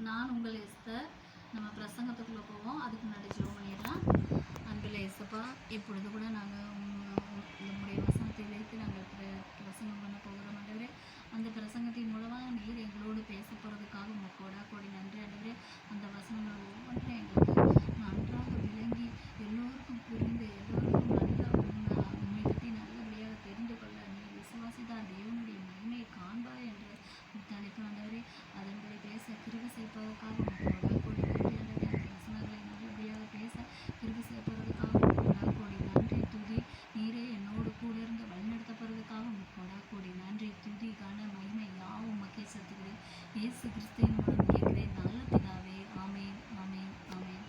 நான் உங்கள் எஸ்தர். நம்ம பிரசங்கத்துக்குள்ளே போவோம். அதுக்கு முன்னாடி ஜெபம் பண்ணிடலாம். அன்பில் ஏசப்பா, இப்பொழுது கூட நாங்கள் நம்முடைய வசனத்தை வைத்து நாங்கள் பிரசங்கம் பண்ண போகிறோம். ஆண்டவரே, அந்த பிரசங்கத்தின் மூலமாக நீர் எங்களோடு பேச போகிறதுக்காக உங்கள் கோடி நன்றி. ஆண்டவரே, அந்த வசனங்கள் ஒவ்வொன்றும் எங்களுக்கு நன்றாக விளங்கி எல்லோருக்கும் புரிந்து எல்லோருக்கும் நல்ல உண்மை பற்றி நல்லபடியாக தெரிந்து கொள்ள நீ விசுவாசிதான் தேவனுடைய மகிமையை காண்பாய் என்ற தலைப்பு. ஆண்டவரே, அதன்படி பேச கிருபை செய்ப்பதற்காக கோடி நன்றி. ஆண்டவரே, அந்த வசனங்களை நல்லபடியாக பேச கிருபை செய்ப்பதற்காக கோடி நன்றி. துதி நீரே என்னோடு கூட இருந்து வழிநடத்த போகிறதுக்காக கோடி நன்றி. துதி கன மகிமை யாவும் உமக்கே செலுத்துகிறேன். இயேசு கிறிஸ்துவின் மூலம் கேட்கிறேன் நல்ல பிதாவே. ஆமென், ஆமென், ஆமென்.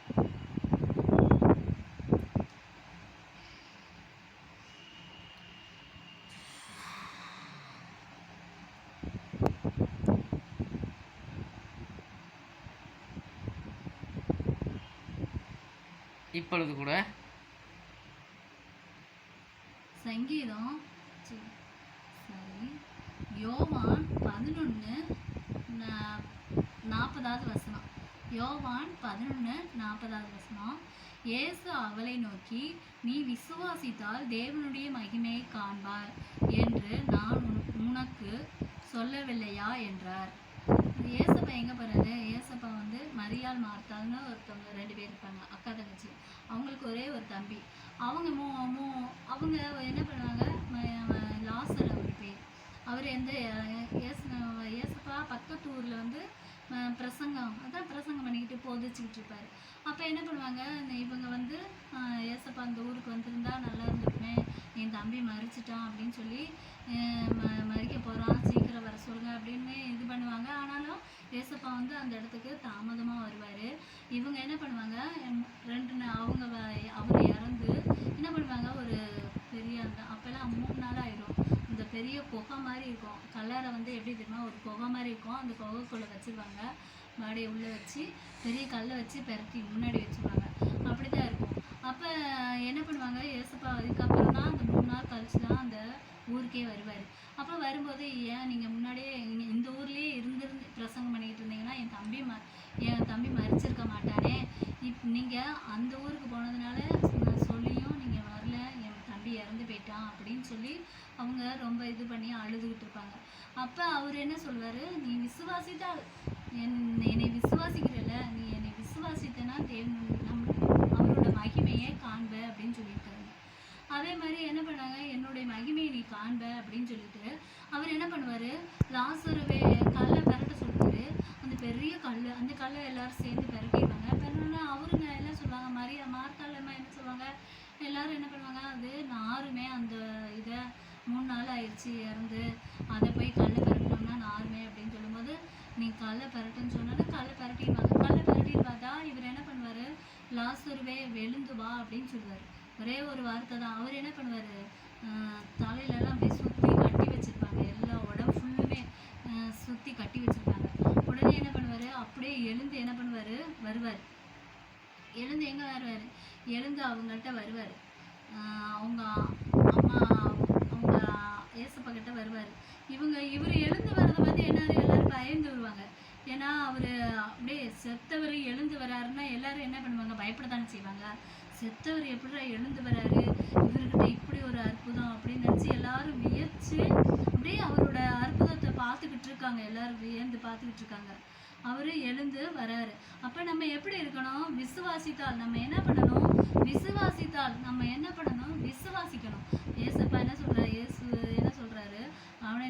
இப்பொழுது கூட சங்கீதம் யோவான் 11:40 வசனம். யோவான் 11:40 வசனம். இயேசு அவளை நோக்கி, நீ விசுவாசித்தால் தேவனுடைய மகிமையை காண்பார் என்று நான் உனக்கு சொல்லவில்லையா என்றார். ஏசப்பா எங்கே போகிறாரு? ஏசப்பா மரியாள் மார்த்தாள்னு ஒருத்தவங்க 2 பேர் இருப்பாங்க, அக்கா தங்கச்சி. அவங்களுக்கு ஒரே ஒரு தம்பி. அவங்க அவங்க என்ன பண்ணுவாங்க, லாசர் அவர் பேர். அவர் ஏசப்பா பக்கத்து ஊரில் பிரசங்கம் பண்ணிக்கிட்டு போதிச்சுக்கிட்டு இருப்பார். அப்போ என்ன பண்ணுவாங்க, இவங்க ஏசப்பா அந்த ஊருக்கு வந்திருந்தா நல்லா இருந்திருக்குமே, என் தம்பி மறிச்சிட்டான் அப்படின்னு சொல்லி மறிக்க போகிறான், சீக்கிரம் வர சொல்லுங்க அப்படின்னு இது பண்ணுவாங்க. ஆனாலும் ஏசப்பா அந்த இடத்துக்கு தாமதமாக வருவார். இவங்க என்ன பண்ணுவாங்க, அவர் இறந்து என்ன பண்ணுவாங்க, ஒரு பெரிய அப்போல்லாம் 3 நாள் ஆயிடும். இந்த பெரிய குகை மாதிரி இருக்கும், கல்லறை எப்படி தெரியுமா, ஒரு குகை மாதிரி இருக்கும். அந்த குகைக்குள்ளே வச்சுருவாங்க, பாடியை உள்ளே வச்சு பெரிய கல்லை வச்சு பெரட்டி முன்னாடி வச்சுருவாங்க. அப்படி தான் இருக்கும். அப்போ என்ன பண்ணுவாங்க, ஏசப்பா அதுக்கப்புறம் தான் அந்த 3 நாள் கழிச்சு தான் அந்த ஊருக்கே வருவார். அப்போ வரும்போது, ஏன் நீங்கள் முன்னாடியே இந்த ஊர்லேயே இருந்திருந்து பிரசங்கம் பண்ணிக்கிட்டு இருந்தீங்கன்னா என் தம்பி மறிச்சிருக்க மாட்டானே, நீங்கள் அந்த ஊருக்கு போனதுனால சொல்லியும் நீங்கள் வரல, என் தம்பி இறந்து போயிட்டான் அப்படின்னு சொல்லி அவங்க ரொம்ப இது பண்ணி அழுதுகிட்டு இருப்பாங்க. அப்போ அவர் என்ன சொல்வார், நீ விசுவாசித்தால் என்னை விசுவாசிக்கிறல்ல, நீ என்னை விசுவாசித்தனா அவரோட மகிமையை காண்ப அப்படின்னு சொல்லியிருக்காரு. அதே மாதிரி என்ன பண்ணாங்க, என்னுடைய மகிமையை நீ காண்ப அப்படின்னு சொல்லிட்டு அவர் என்ன பண்ணுவார், லாசருவே கல்லை பெரட்ட சொல்லுவார். அந்த பெரிய அந்த கல்லை எல்லாரும் சேர்ந்து பெரட்டிடுவாங்க. பெரட்டினா அவருங்க என்ன சொல்லுவாங்க, மார்த்தாளம்மா என்ன சொல்லுவாங்க, எல்லாரும் என்ன பண்ணுவாங்க, அது நாருமே அந்த இதை 3 நாள் ஆயிடுச்சு இறந்து, அதை போய் கல்லை பெரட்டினோம்னா நாருமே அப்படின்னு சொல்லும்போது, நீ கல்லை பெரட்டுன்னு சொன்னாலும் கல்லை பெரட்டிடுவாங்க. கல்லை பெரட்டிட்டு பார்த்தா இவர் என்ன பண்ணுவார், லாசருவே எழுந்து வா அப்படின்னு சொல்லுவார். ஒரே ஒரு வார்த்தை தான். அவர் என்ன பண்ணுவார், தலையிலலாம் அப்படியே சுற்றி கட்டி வச்சுருப்பாங்க, எல்லா உடம்பு ஃபுல்லுமே சுற்றி கட்டி வச்சுருப்பாங்க. உடனே என்ன பண்ணுவார், அப்படியே எழுந்து என்ன பண்ணுவார், வருவார். எழுந்து எங்கே வருவார், எழுந்து அவங்கள்ட்ட வருவார். அவங்க அம்மா அவங்க ஏசப்பா கிட்ட வருவார். இவர் எழுந்து வர்றதை பற்றி எல்லாரும் பயந்து வருவாங்க. ஏன்னா அவர் அப்படியே செத்தவர் எழுந்து வராருன்னா எல்லாரும் என்ன பண்ணுவாங்க, பயப்படத்தானே செய்வாங்க. செத்தவர் எப்படிடா எழுந்து வராரு, இவர்கிட்ட இப்படி ஒரு அற்புதம் அப்படின்னு நினச்சி எல்லாரும் வியச்சு அப்படியே அவரோட அற்புதத்தை பார்த்துக்கிட்டு இருக்காங்க. எல்லாரும் வியந்து பார்த்துக்கிட்டு இருக்காங்க. அவர் எழுந்து வராரு. அப்போ நம்ம எப்படி இருக்கணும், விசுவாசித்தால் நம்ம என்ன பண்ணணும், விசுவாசிக்கணும். ஏசப்பா என்ன சொல்கிறார், இயேசு என்ன சொல்கிறாரு, அவனை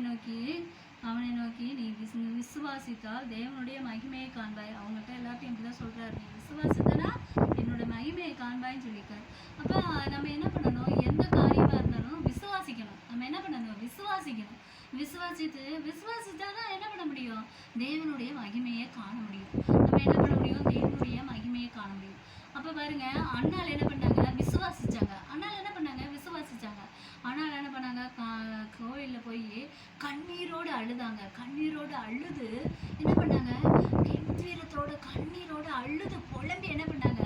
நோக்கி நீ விசுவாசித்தால் தேவனுடைய மகிமையை காண்பாய். அவங்கள்ட்ட எல்லாத்தையும் இப்படி தான் சொல்கிறாரு, நீ விசுவாசித்தனா என்னோட மகிமையை காண்பாய்ன்னு சொல்லியிருக்காரு. அப்போ நம்ம என்ன பண்ணணும், எந்த காரியமாக இருந்தாலும் விசுவாசிக்கணும். நம்ம என்ன பண்ணணும், விசுவாசிக்கணும். விசுவாசித்தா தான் என்ன பண்ண முடியும், தேவனுடைய மகிமையை காண முடியும். நம்ம என்ன பண்ண முடியும், தேவனுடைய மகிமையை காண முடியும். அப்போ பாருங்க, அண்ணால் என்ன பண்ணாங்க, விசுவாசிச்சாங்க. அண்ணால் என்ன பண்ணாங்க, கோயிலில் போய் கண்ணீரோடு அழுதாங்க. கண்ணீரோடு அழுது என்ன பண்ணாங்க, கெம்பீரத்தோட கண்ணீரோடு அழுது புலம்பி என்ன பண்ணாங்க,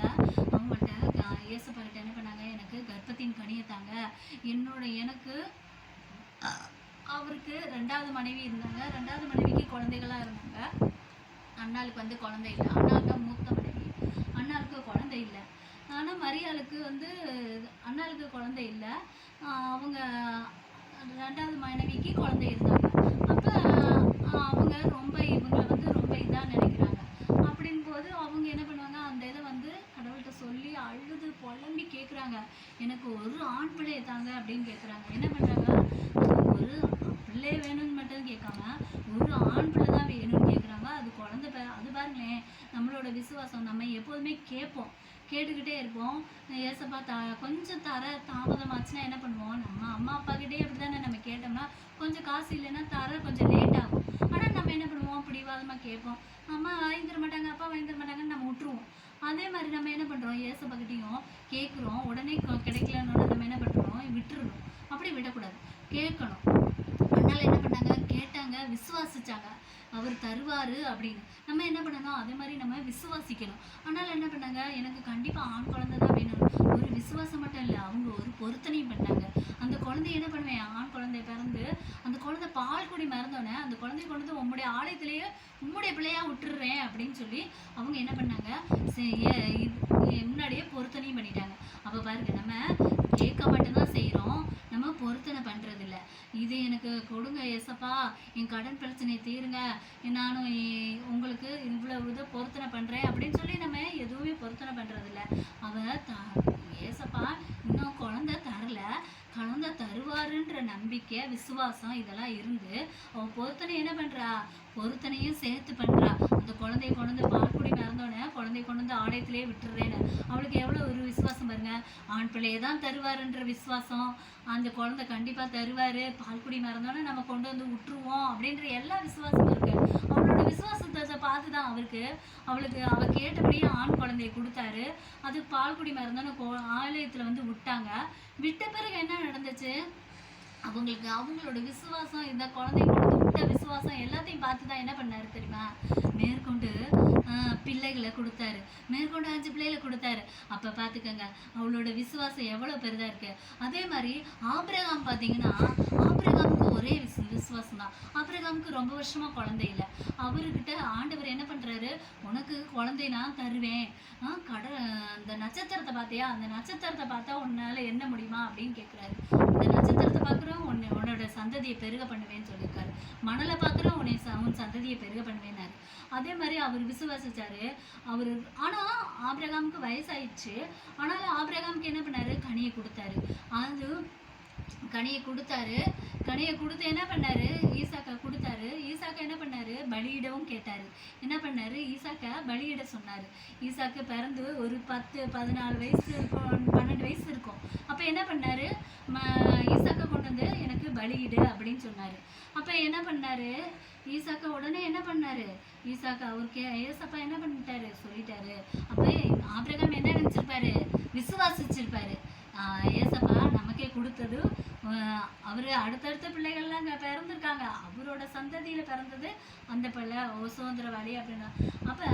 அவங்கள்ட்ட ஏசப்பாக்கிட்ட என்ன பண்ணாங்க, எனக்கு கர்ப்பத்தின் கனியை தாங்க, எனக்கு அவருக்கு 2வது மனைவி இருந்தாங்க. 2வது மனைவிக்கு குழந்தைகளாக இருந்தாங்க. அண்ணாளுக்கு வந்து குழந்தை இல்லை. அண்ணாள் தான் மூத்த மனைவி. அண்ணாளுக்கு குழந்தை இல்லை. ஆனால் மரியாளுக்கு வந்து அண்ணாளுக்கு குழந்தை இல்லை. அவங்க 2வது மனைவிக்கு குழந்தை இருந்தாங்க. அப்போ அவங்க ரொம்ப இவங்களை வந்து ரொம்ப இதாக நினைக்கிறாங்க. அப்படின் போது அவங்க என்ன பண்ணுவாங்க, அந்த இதை வந்து கடவுள்கிட்ட சொல்லி அழுது புலம்பி கேட்குறாங்க. எனக்கு ஒரு ஆண் பிள்ளையை தாங்க அப்படின்னு கேட்குறாங்க. என்ன பண்ணுறாங்க, ஒரு பிள்ளை வேணும்னு மட்டும் கேட்காம ஒரு ஆண் பிள்ளை தான் வேணும்னு கேட்குறாங்க. அது குழந்தை அது பாருங்களேன், நம்மளோட விசுவாசம். நம்ம எப்போதுமே கேட்போம், கேட்டுக்கிட்டே இருப்போம். ஏசப்பா கொஞ்சம் தாமதமாச்சுன்னா என்ன பண்ணுவோம், நம்ம அம்மா அப்பா கிட்டே அப்படி தானே, நம்ம கேட்டோம்னா கொஞ்சம் காசு இல்லைன்னா கொஞ்சம் லேட் ஆகும். ஆனால் நம்ம என்ன பண்ணுவோம், பிடிவாதமாக கேட்போம். அம்மா வாங்கி தர மாட்டாங்க, அப்பா வாங்கி தர மாட்டாங்கன்னு நம்ம விட்டுருவோம். அதே மாதிரி நம்ம என்ன பண்ணுறோம், ஏசப்பா கிட்டேயும் கேட்குறோம், உடனே கிடைக்கலன்னு நம்ம என்ன பண்ணுறோம், விட்டுறணும். அப்படி விடக்கூடாது, கேட்கணும். அதனால் என்ன பண்ணாங்க, கேட்டாங்க, விசுவாசிச்சாங்க, அவர் தருவார் அப்படின்னு. நம்ம என்ன பண்ணணும், அதே மாதிரி நம்ம விசுவாசிக்கணும். அதனால் என்ன பண்ணாங்க, எனக்கு கண்டிப்பாக ஆண் குழந்தை தான் வேணும். ஒரு விசுவாசம் மட்டும் இல்லை, அவங்க ஒரு பொருத்தனையும் பண்ணாங்க. அந்த குழந்தைய என்ன பண்ணுவேன், ஆண் குழந்தை பிறந்து அந்த குழந்தை பால் குடி மறந்தோடனே அந்த குழந்தைய கொண்டு வந்து உம்முடைய ஆலயத்திலேயே உம்முடைய பிள்ளையாக விட்டுடுறேன் அப்படின்னு சொல்லி அவங்க என்ன பண்ணாங்க, முன்னாடியே பொருத்தனையும் பண்ணிட்டாங்க. அப்போ பாருங்க, நம்ம கேட்க மட்டும்தான் செய்கிறோம், நம்ம பொருத்தனை பண்ணுறதில்ல. இது எனக்கு கொடுங்க ஏசப்பா, என் கடன் பிரச்சனையை தீருங்க, நானும் உங்களுக்கு இவ்வளோ இதை பொருத்தனை பண்ணுறேன் அப்படின்னு சொல்லி நம்ம எதுவுமே பொருத்தனை பண்ணுறதில்ல. ஏசப்பா இன்னும் குழந்தை தரல, குழந்தை தருவாருன்ற நம்பிக்கை, விசுவாசம் இதெல்லாம் இருந்து அவள் பொருத்தனை என்ன பண்ணுறா, பொருத்தனையும் சேர்த்து பண்ணுறா. அந்த குழந்தைய கொண்டு வந்து பால்குடி மறந்தோடனே குழந்தைய கொண்டு வந்து ஆலயத்திலே விட்டுறேன்னு அவளுக்கு எவ்வளோ ஒரு விசுவாசம் பாருங்க. ஆண் பிள்ளையை தான் தருவாருன்ற விசுவாசம், அந்த குழந்தை கண்டிப்பாக தருவார், பால்குடி மறந்தோடனே நம்ம கொண்டு வந்து விட்டுருவோம் அப்படின்ற எல்லா விசுவாசமும் இருக்குது. அவளோட விசுவாசத்தை பார்த்து தான் அவளுக்கு அவள் கேட்டபடியே ஆண் குழந்தைய கொடுத்தாரு. அது பால்குடி மறந்தோன்னே ஆலயத்தில் வந்து விட்டாங்க. விட்ட பிறகு என்ன நடந்துச்சு, அவங்களோட விசுவாசம், இந்த குழந்தை கொண்டு விட்ட விசுவாசம் எல்லாத்தையும் பார்த்து தான் என்ன பண்ணாரு தெரியுமா, மேற்கொண்டு பிள்ளைகளை கொடுத்தாரு, மேற்கொண்டு 5 பிள்ளைகளை கொடுத்தாரு. அப்போ பார்த்துக்கங்க அவளோட விசுவாசம் எவ்வளோ பெரிதாக இருக்குது. அதே மாதிரி ஆபிரகாம் பார்த்தீங்கன்னா, ஆபிரகாமுக்கு ஒரே விசுவாசம் தான். ஆபிரகாமுக்கு ரொம்ப வருஷமாக குழந்தை இல்லை. அவர்கிட்ட ஆண்டவர் என்ன பண்ணுறாரு, உனக்கு குழந்தை நான் தருவேன், அந்த நட்சத்திரத்தை பார்த்தியா, அந்த நட்சத்திரத்தை பார்த்தா உன்னால் என்ன முடியுமா அப்படின்னு கேட்குறாரு. இந்த நட்சத்திரத்தை பார்க்குறோம், உன்னோட சந்ததியை பெருக பண்ணுவேன்னு சொல்லியிருக்காரு. மணலை பார்க்குறோம், உன் சந்ததியை பெருக பண்ணுவேன்னாரு. அதே மாதிரி அவர் விசுவாசிச்சாரு. ஆனால் ஆபிரகாமுக்கு வயசாயிடுச்சு. ஆனாலும் ஆபிரகாமுக்கு என்ன பண்ணாரு, கனியை கொடுத்தாரு. அது கனியை கொடுத்து என்ன பண்ணாரு, ஈசாக்கா கொடுத்தாரு. ஈசாக்கா என்ன பண்ணாரு, பலியிடவும் கேட்டாரு. என்ன பண்ணாரு, ஈசாக்கா பலியிட சொன்னாரு. ஈசாக்கு பிறந்து ஒரு 10-14 வயசு இருக்கும், 12 வயசு இருக்கும். அப்போ என்ன பண்ணாரு, ஈசாக்கா கொண்டு வந்து எனக்கு பலியிடு அப்படின்னு சொன்னாரு. அப்போ என்ன பண்ணாரு, ஈசாக்கா உடனே என்ன பண்ணாரு, ஈசாக்கா அவருக்கு ஏசப்பா என்ன பண்ணிட்டாரு சொல்லிட்டாரு. அப்போ ஆபிரகாம் என்ன நினச்சிருப்பாரு, விசுவாசிச்சிருப்பாரு. ஏசப்பா நமக்கே கொடுத்தது, அவர் அடுத்தடுத்த பிள்ளைகள்லாம் பிறந்திருக்காங்க, அவரோட சந்ததியில் பிறந்தது அந்த பிள்ளை சுதந்திரவாளி அப்படின்னா. அப்போ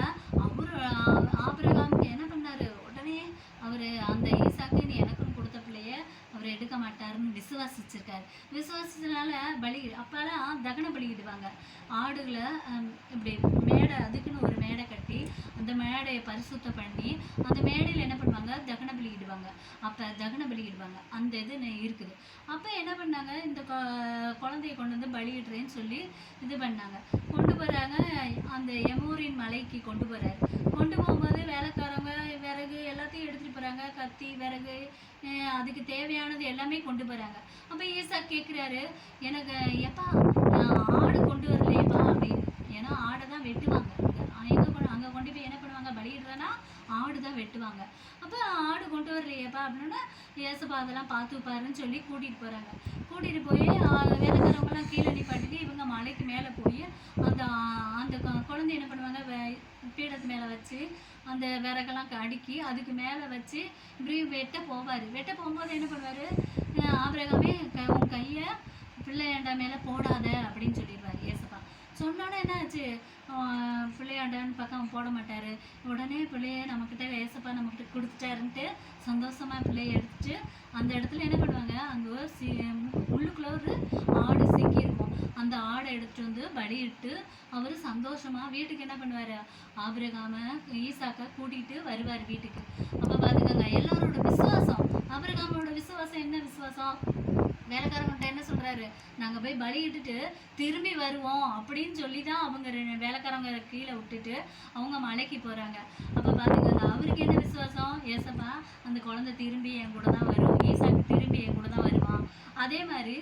ஆபிரகாமுக்கு என்ன பண்ணாரு, உடனே அவர் அந்த ஈசாக்கு எனக்கும் கொடுத்த பிள்ளைய அவர் எடுக்க மாட்டாருன்னு விசுவாசிச்சிருக்காரு. விசுவாசிச்சதுனால அப்போல்லாம் தகன பலியிடுவாங்க. ஆடுகளை இப்படி மேடை, அதுக்குன்னு ஒரு மேடை கட்டி அந்த மேடையை பரிசுத்தம் பண்ணி அந்த மேடையில் என்ன பண்ணுவாங்க, தகன பலியிடுவாங்க. அப்போ தகன பலியிடுவாங்க, அந்த இது இருக்குது. அப்போ என்ன பண்ணாங்க, இந்த குழந்தைய கொண்டு வந்து பலியிடுறேன்னு சொல்லி இது பண்ணாங்க. கொண்டு போகிறாங்க, அந்த எமோரின் மலைக்கு கொண்டு போகிறாரு. கொண்டு போகும்போது வேலைக்காரங்க விறகு எல்லாத்தையும் எடுத்துகிட்டு போகிறாங்க, கத்தி விறகு அதுக்கு தேவையானது எல்லாமே கொண்டு போகிறாங்க. அப்போ ஈசா கேட்குறாரு, எனக்கு எப்பா ஆடு கொண்டு வரலையப்பா அப்படின்னு. ஏன்னா ஆடை தான் வெட்டுவாங்க, அங்கே கொண்டு போய் என்ன பண்ணுவாங்க, பலியிடுறேன்னா ஆடு தான் வெட்டுவாங்க. அப்போ ஆடு கொண்டு வரலையேப்பா அப்படின்னா, ஏசப்பா அதெல்லாம் பார்த்து பாருன்னு சொல்லி கூட்டிகிட்டு போகிறாங்க. கூட்டிகிட்டு போய் வேலைக்காரவங்களாம் கீழே நிப்பாட்டிட்டு இவங்க மலைக்கு மேலே போய் அந்த அந்த குழந்தை என்ன பண்ணுவாங்க, பீடத்து மேலே வச்சு அந்த விறகெல்லாம் அடுக்கி அதுக்கு மேலே வச்சு இப்படி வெட்ட போகும்போது என்ன பண்ணுவார், ஆபிரகாமே உன் கையை பிள்ளையாண்டா மேலே போடாத அப்படின்னு சொல்லிடுவார் ஏசப்பா. சொன்னோன்னே என்ன ஆச்சு, பிள்ளையாண்டான்னு பக்கம் போட மாட்டார். உடனே பிள்ளைய நம்மக்கிட்ட ஏசப்பா நம்மக்கிட்ட கொடுத்துட்டாருன்ட்டு சந்தோஷமாக பிள்ளைய எடுத்துட்டு அந்த இடத்துல என்ன பண்ணுவாங்க, அங்கே உள்ளுக்குள்ளே ஒரு ஆடு சிக்கியிருக்கும். அந்த ஆடை எடுத்துட்டு வந்து பலியிட்டு அவர் சந்தோஷமாக வீட்டுக்கு என்ன பண்ணுவார், ஆபிரகாம ஈசாக்கை கூட்டிகிட்டு வருவார் வீட்டுக்கு. அப்போ பார்த்துக்கோங்க எல்லாரோட விசுவாசம். ஆபிரகாமோட விசுவாசம் என்ன விசுவாசம், வேலைக்காரங்கிட்ட என்ன சொல்கிறாரு, நாங்கள் போய் பலியிட்டுட்டு திரும்பி வருவோம் அப்படின்னு சொல்லி தான் அவங்க வேலைக்காரங்க கீழே விட்டுட்டு அவங்க மலைக்கு போகிறாங்க. அப்போ பார்த்துக்கோங்க அவருக்கு என்ன விசுவாசம், ஏசப்பா அந்த குழந்தை திரும்பி என் கூட தான் வரும், ஈசாக்கு திரும்பி என் கூட தான் வருவான். அதே மாதிரி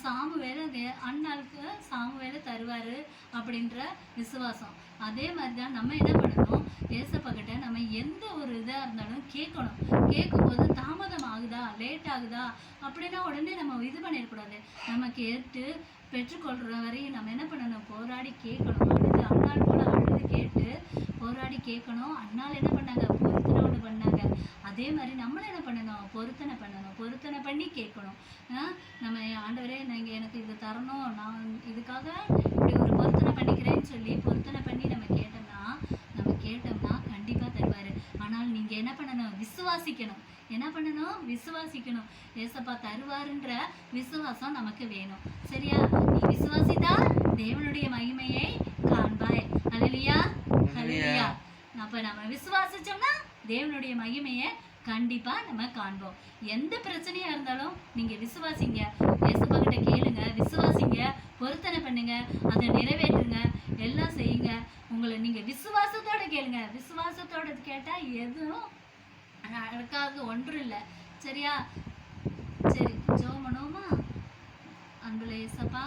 சாமுவேலை அண்ணாளுக்கு சாமுவேலை தருவார் அப்படின்ற விசுவாசம். அதே மாதிரி தான் நம்ம என்ன பண்ணணும், ஏசப்பா கிட்ட நம்ம எந்த ஒரு இதாக இருந்தாலும் கேட்கணும். கேட்கும்போது தாமதம் ஆகுதா லேட் ஆகுதா அப்படின்னா உடனே நம்ம இது பண்ணிடக்கூடாது. நம்ம கேட்டு பெற்றுக்கொள்கிற வரையும் நம்ம என்ன பண்ணணும், போராடி கேட்கணும். அழுது அண்ணாள் போல் அழுது கேட்டு போராடி கேட்கணும். அண்ணாள் என்ன பண்ணாங்க, பொருத்தனை பண்ணாங்க. அதே மாதிரி நம்மளும் என்ன பண்ணணும், பொருத்தனை பண்ணணும். பொருத்தனை பண்ணி கேட்கணும். நம்ம ஆண்டவரே நீங்கள் எனக்கு இது தரணும், நான் இதுக்காக இப்படி ஒரு பொருத்தனை பண்ணிக்கிறேன்னு சொல்லி பொருத்தனை பண்ணி நம்ம கேட்டோம்னா கண்டிப்பாக தருவார். ஆனால் நீங்கள் என்ன பண்ணணும், விசுவாசிக்கணும். என்ன பண்ணணும், விசுவாசிக்கணும். ஏசப்பா தருவாருன்ற விசுவாசம் நமக்கு வேணும். சரியா, நீ விசுவாசித்தா தேவனுடைய மகிமையை காண்பாய். அல்லேலூயா அல்லேலூயா. அப்போ நம்ம விசுவாசிச்சோம்னா தேவனுடைய மகிமையை கண்டிப்பா நம்ம காண்போம். எந்த பிரச்சனையா இருந்தாலும் நீங்க விசுவாசிங்க, ஏசப்பா கிட்ட கேளுங்க, விசுவாசிங்க, பொருத்தனை பண்ணுங்க, அதை நிறைவேற்றுங்க, எல்லாம் செய்யுங்க. உங்களை நீங்க விசுவாசத்தோட கேளுங்க. விசுவாசத்தோட கேட்டா எதுவும் நடக்காது ஒன்றும் இல்லை. சரியா, சரி ஜெபம் பண்ணுவோமா. அன்புள்ள ஏசப்பா,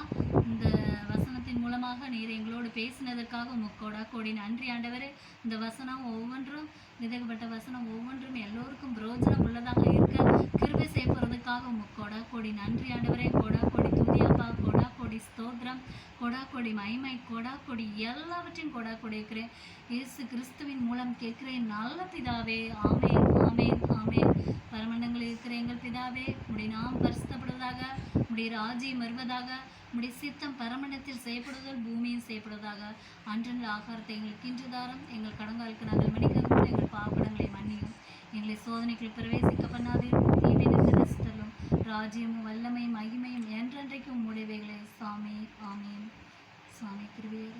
இந்த வசனத்தின் மூலமாக நீர் எங்களோடு பேசினதற்காக உமக்கோட கோடி நன்றி ஆண்டவரே. இந்த வசனம் ஒவ்வொன்றும் விதைக்கப்பட்ட வசனம் ஒவ்வொன்றும் எல்லோருக்கும் பிரோஜனம் உள்ளதாக இருக்க கிருபை செய்யப்படுறதுக்காக உமக்கோட கோடி நன்றி ஆண்டவரே. கோடா கோடி துதியப்பா, கோடா கோடி ஸ்தோத்திரம், கோடா கோடி மகிமை, கோடா கோடி எல்லாவற்றையும் கோடா கோடி இருக்கிறேன். இயேசு கிறிஸ்துவின் மூலம் கேட்கிறேன் நல்ல பிதாவே. ஆமேன் ஆமேன் ஆமேன். பரமண்டங்களில் இருக்கிற எங்கள் பிதாவே, உம்முடைய நாம் பரிசுத்தப்படுவதாக, உம்முடைய ராஜ்யம் வருவதாக, உம்முடைய சித்தம் பரமண்டத்தில் செய்யப்படுவதால் பூமியும் செய்யப்படுவதாக. அன்றன் ஆகாரத்தை எங்களுக்கு இன்று தாரும். எங்கள் கடன்களுக்கு நாங்கள் மன்னிக்கிறோம். எங்கள் பாவங்களை மன்னியும். எங்களை சோதனைகள் பிரவேசிக்க பண்ணாதீரும். தீவினின்று ரசித்தலும் ராஜ்யமும் வல்லமையும் மகிமையும் என்றென்றைக்கும் உம்முடையவைகளே. சாமி ஆமீன். சுவாமி கிருபையே.